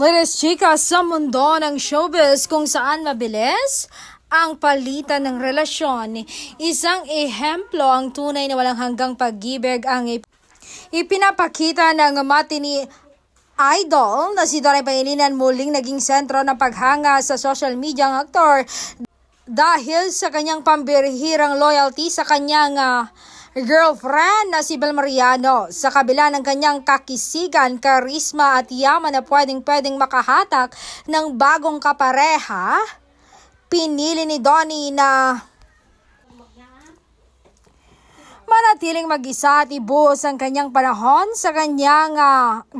Latest chika sa mundo ng showbiz kung saan mabilis ang palitan ng relasyon. Isang ehemplo ang tunay na walang hanggang pag-ibig ang ipinapakita ng matini idol na si Donnie Pangilinan, muling naging sentro ng paghanga sa social media ang aktor dahil sa kanyang pambihirang loyalty sa kanyang girlfriend na si Bel Mariano. Sa kabila ng kanyang kakisigan, karisma at yaman na pwedeng makahatak ng bagong kapareha, pinili ni Donnie na manatiling mag-isa at ibuhos ang kanyang panahon sa kanyang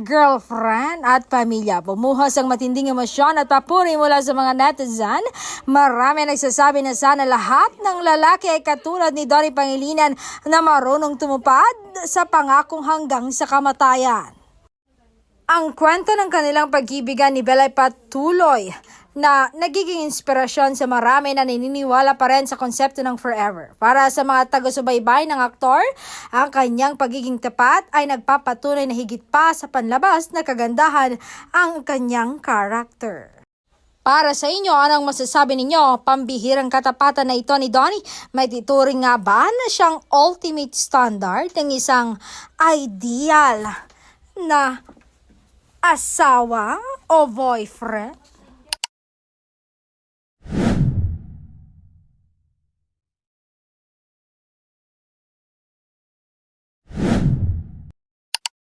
girlfriend at pamilya. Bumuhos ang matinding emosyon at papuri mula sa mga netizen. Marami nagsasabi na sana lahat ng lalaki ay katulad ni Donnie Pangilinan na marunong tumupad sa pangakong hanggang sa kamatayan. Ang kwento ng kanilang pag-ibigan ni Bel ay patuloy na nagiging inspirasyon sa marami na naniniwala pa rin sa konsepto ng forever. Para sa mga taga-subaybay ng aktor, ang kanyang pagiging tapat ay nagpapatunay na higit pa sa panlabas na kagandahan ang kanyang karakter. Para sa inyo, anong masasabi ninyo? Pambihirang katapatan na ito ni Donnie, may tituring nga ba na siyang ultimate standard ng isang ideal na asawa o boyfriend?